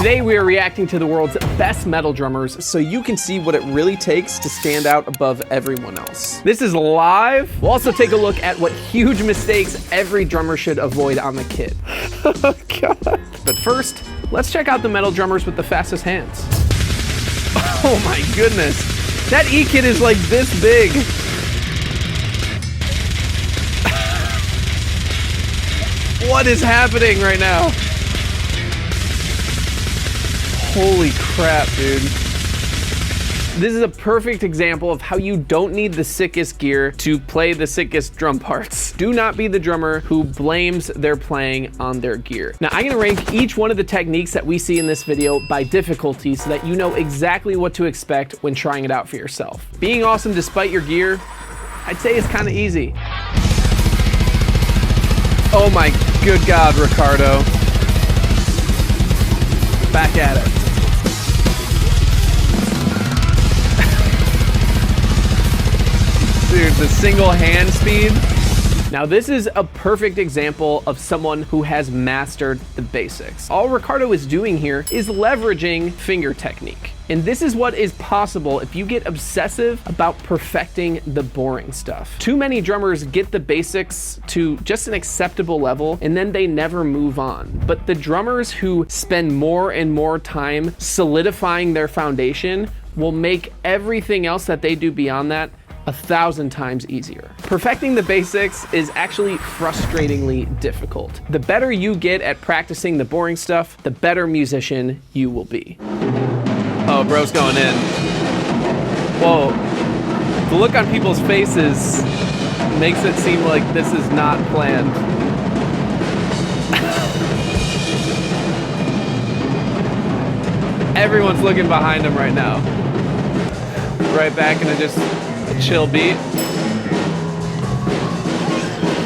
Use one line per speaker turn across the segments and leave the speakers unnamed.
Today we are reacting to the world's best metal drummers
so you can see what it really takes to stand out above everyone else.
This is live. We'll also take a look at what huge mistakes every drummer should avoid on the kit.
Oh God.
But first, let's check out the metal drummers with the fastest hands. Oh my goodness. That E kit is like this big. What is happening right now? Holy crap, dude. This is a perfect example of how you don't need the sickest gear to play the sickest drum parts. Do not be the drummer who blames their playing on their gear. Now, I'm gonna rank each one of the techniques that we see in this video by difficulty so that you know exactly what to expect when trying it out for yourself. Being awesome despite your gear, I'd say is kind of easy. Oh my good God, Ricardo. Back at it. Dude, the single hand speed. Now this is a perfect example of someone who has mastered the basics. All Ricardo is doing here is leveraging finger technique. And this is what is possible if you get obsessive about perfecting the boring stuff. Too many drummers get the basics to just an acceptable level and then they never move on. But the drummers who spend more and more time solidifying their foundation will make everything else that they do beyond that 1,000 times easier. Perfecting the basics is actually frustratingly difficult. The better you get at practicing the boring stuff, the better musician you will be. Oh, bro's going in. Whoa. The look on people's faces makes it seem like this is not planned. Everyone's looking behind him right now. Right back into just a chill beat.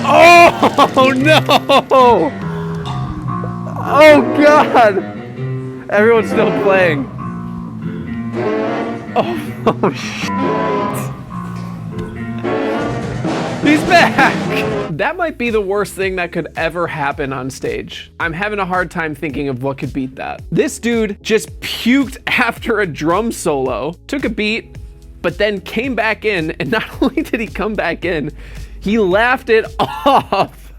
Oh no! Oh God! Everyone's still playing. Oh shit. He's back! That might be the worst thing that could ever happen on stage. I'm having a hard time thinking of what could beat that. This dude just puked after a drum solo, took a beat, but then came back in, and not only did he come back in, he laughed it off.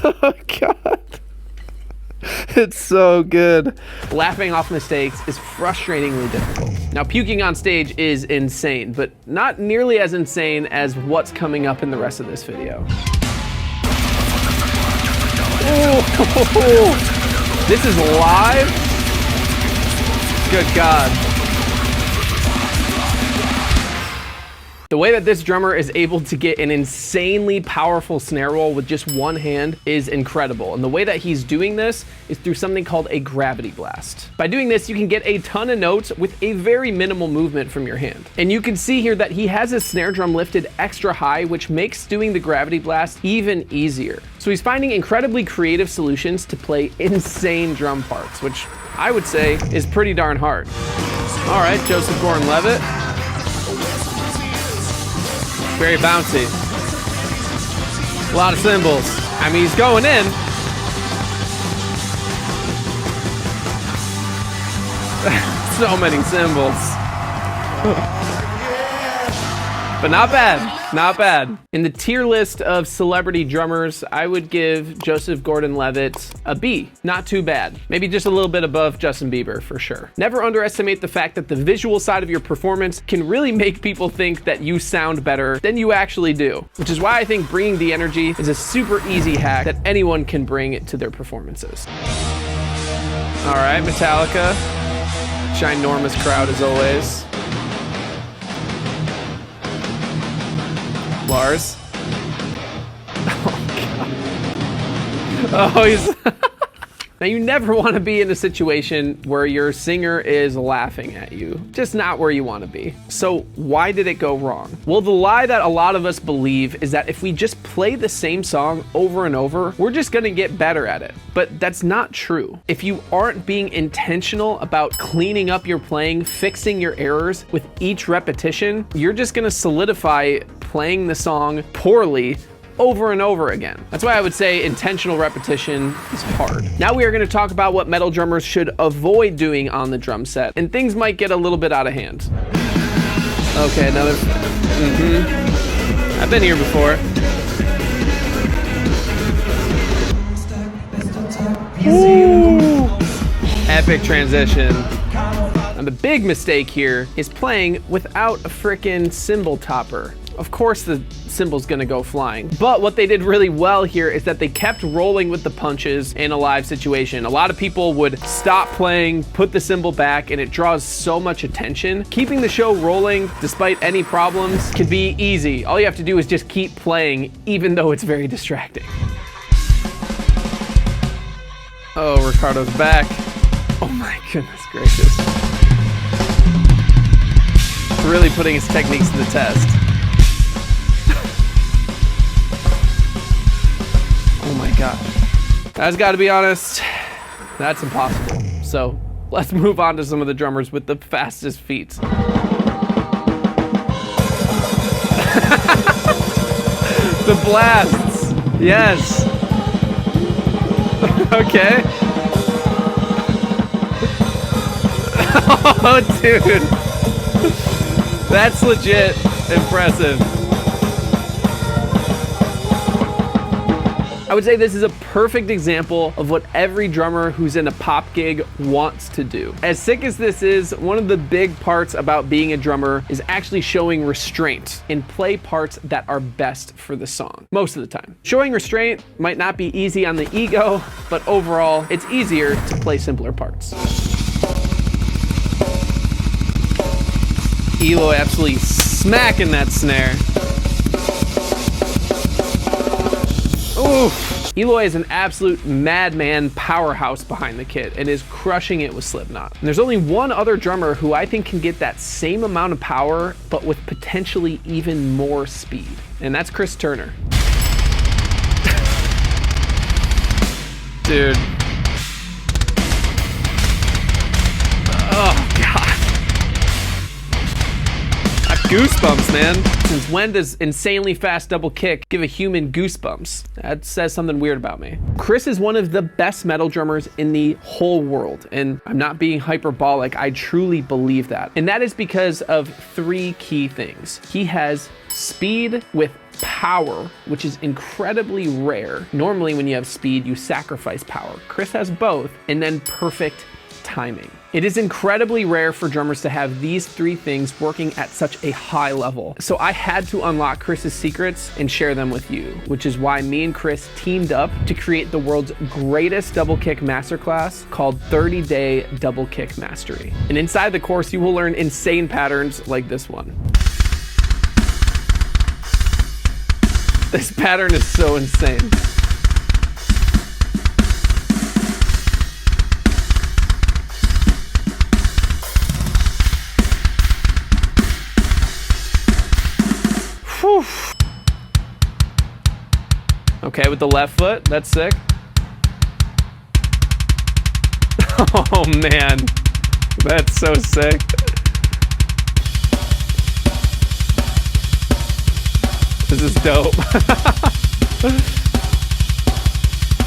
Oh God. It's so good. Laughing off mistakes is frustratingly difficult. Now, puking on stage is insane, but not nearly as insane as what's coming up in the rest of this video. Oh, this is live? Good God. The way that this drummer is able to get an insanely powerful snare roll with just one hand is incredible. And the way that he's doing this is through something called a gravity blast. By doing this, you can get a ton of notes with a very minimal movement from your hand. And you can see here that he has his snare drum lifted extra high, which makes doing the gravity blast even easier. So he's finding incredibly creative solutions to play insane drum parts, which I would say is pretty darn hard. All right, Joseph Gordon-Levitt. Very bouncy. A lot of cymbals. I mean, he's going in. So many cymbals. But not bad, not bad. In the tier list of celebrity drummers, I would give Joseph Gordon-Levitt a B. Not too bad. Maybe just a little bit above Justin Bieber for sure. Never underestimate the fact that the visual side of your performance can really make people think that you sound better than you actually do, which is why I think bringing the energy is a super easy hack that anyone can bring to their performances. All right, Metallica. Ginormous crowd as always. Lars. Oh God. Oh, he's... Now, you never want to be in a situation where your singer is laughing at you. Just not where you want to be. So why did it go wrong? Well, the lie that a lot of us believe is that if we just play the same song over and over, we're just going to get better at it. But that's not true. If you aren't being intentional about cleaning up your playing, fixing your errors with each repetition, you're just going to solidify playing the song poorly over and over again. That's why I would say intentional repetition is hard. Now we are going to talk about what metal drummers should avoid doing on the drum set, and things might get a little bit out of hand. Okay, another. I've been here before. Ooh. Epic transition. Now the big mistake here is playing without a frickin' cymbal topper. Of course the cymbal's gonna go flying. But what they did really well here is that they kept rolling with the punches in a live situation. A lot of people would stop playing, put the cymbal back, and it draws so much attention. Keeping the show rolling despite any problems can be easy. All you have to do is just keep playing, even though it's very distracting. Oh, Ricardo's back. Oh my goodness gracious. Really putting his techniques to the test. Oh my gosh. I've got to be honest, that's impossible. So let's move on to some of the drummers with the fastest feet. The blasts. Yes. Okay. Oh, dude. That's legit impressive. I would say this is a perfect example of what every drummer who's in a pop gig wants to do. As sick as this is, one of the big parts about being a drummer is actually showing restraint and play parts that are best for the song, most of the time. Showing restraint might not be easy on the ego, but overall, it's easier to play simpler parts. Eloy absolutely smacking that snare. Oof. Eloy is an absolute madman powerhouse behind the kit and is crushing it with Slipknot. And there's only one other drummer who I think can get that same amount of power, but with potentially even more speed. And that's Chris Turner. Dude. Oh, God. Goosebumps, man. Since when does insanely fast double kick give a human goosebumps? That says something weird about me. Chris is one of the best metal drummers in the whole world, and I'm not being hyperbolic, I truly believe that. And that is because of three key things. He has speed with power, which is incredibly rare. Normally when you have speed, you sacrifice power. Chris has both, and then perfect timing. It is incredibly rare for drummers to have these three things working at such a high level. So I had to unlock Chris's secrets and share them with you, which is why me and Chris teamed up to create the world's greatest double kick masterclass called 30-Day Double Kick Mastery. And inside the course, you will learn insane patterns like this one. This pattern is so insane. Okay, with the left foot, that's sick. Oh man, that's so sick. This is dope.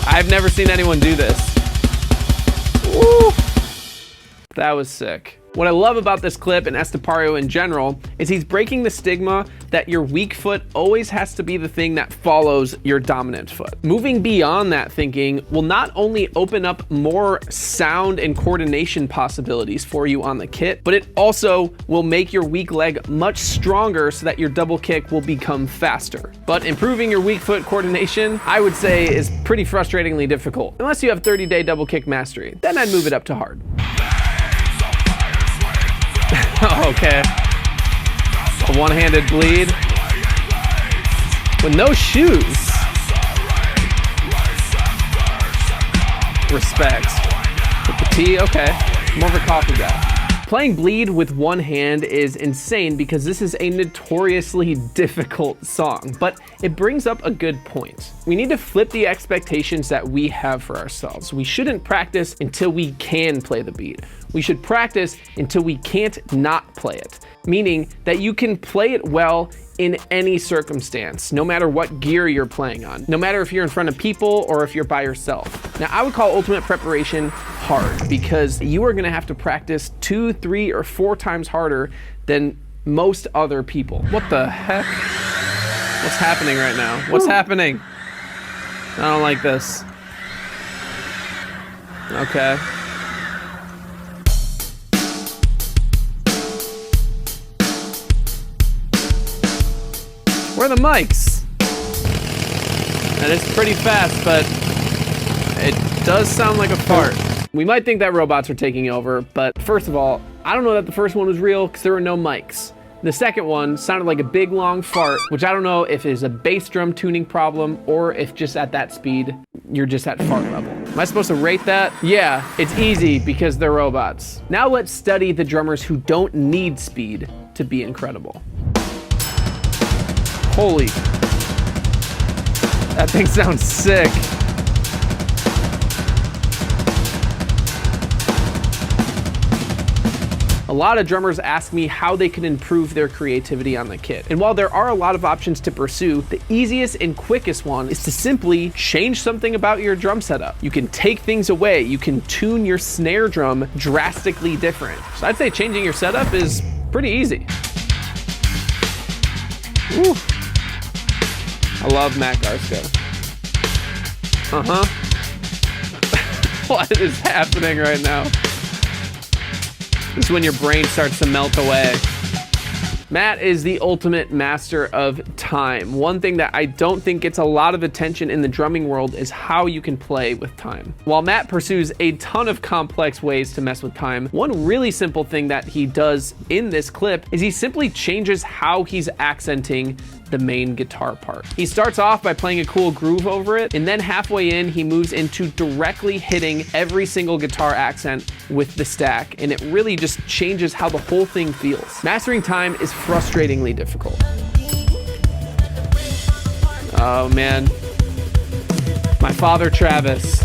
I've never seen anyone do this. Woo. That was sick. What I love about this clip and Estepario in general is he's breaking the stigma that your weak foot always has to be the thing that follows your dominant foot. Moving beyond that thinking will not only open up more sound and coordination possibilities for you on the kit, but it also will make your weak leg much stronger so that your double kick will become faster. But improving your weak foot coordination, I would say, is pretty frustratingly difficult. Unless you have 30-day double kick mastery, then I'd move it up to hard. Okay. A one-handed bleed. With no shoes. Respect. With the T, okay. More of a coffee guy. Playing bleed with one hand is insane because this is a notoriously difficult song, but it brings up a good point. We need to flip the expectations that we have for ourselves. We shouldn't practice until we can play the beat. We should practice until we can't not play it, meaning that you can play it well in any circumstance, no matter what gear you're playing on, no matter if you're in front of people or if you're by yourself. Now, I would call ultimate preparation hard because you are gonna have to practice 2, 3, or 4 times harder than most other people. What the heck? What's happening right now? What's happening? I don't like this. Okay. Where are the mics? That is pretty fast, but it does sound like a fart. We might think that robots are taking over, but first of all, I don't know that the first one was real because there were no mics. The second one sounded like a big long fart, which I don't know if is a bass drum tuning problem or if just at that speed, you're just at fart level. Am I supposed to rate that? Yeah, it's easy because they're robots. Now let's study the drummers who don't need speed to be incredible. Holy, that thing sounds sick. A lot of drummers ask me how they can improve their creativity on the kit. And while there are a lot of options to pursue, the easiest and quickest one is to simply change something about your drum setup. You can take things away. You can tune your snare drum drastically different. So I'd say changing your setup is pretty easy. Ooh. I love Matt Garsko. What is happening right now? This is when your brain starts to melt away. Matt is the ultimate master of time. One thing that I don't think gets a lot of attention in the drumming world is how you can play with time. While Matt pursues a ton of complex ways to mess with time, one really simple thing that he does in this clip is he simply changes how he's accenting the main guitar part. He starts off by playing a cool groove over it, and then halfway in, he moves into directly hitting every single guitar accent with the stack, and it really just changes how the whole thing feels. Mastering time is frustratingly difficult. Oh man. My father, Travis.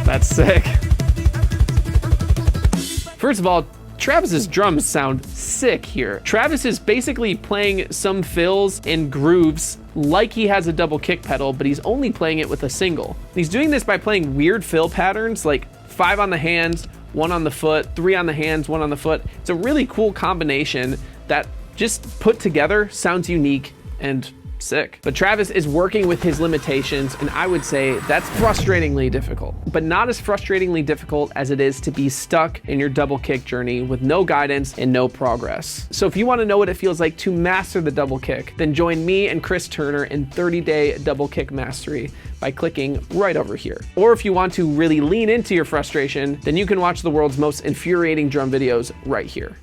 That's sick. First of all, Travis's drums sound sick here. Travis is basically playing some fills and grooves like he has a double kick pedal, but he's only playing it with a single. He's doing this by playing weird fill patterns like 5 on the hands, 1 on the foot, 3 on the hands, 1 on the foot. It's a really cool combination that just put together sounds unique and sick. But Travis is working with his limitations, and I would say that's frustratingly difficult, but not as frustratingly difficult as it is to be stuck in your double kick journey with no guidance and no progress. So if you want to know what it feels like to master the double kick, then join me and Chris Turner in 30-day double kick mastery by clicking right over here. Or if you want to really lean into your frustration, then you can watch the world's most infuriating drum videos right here.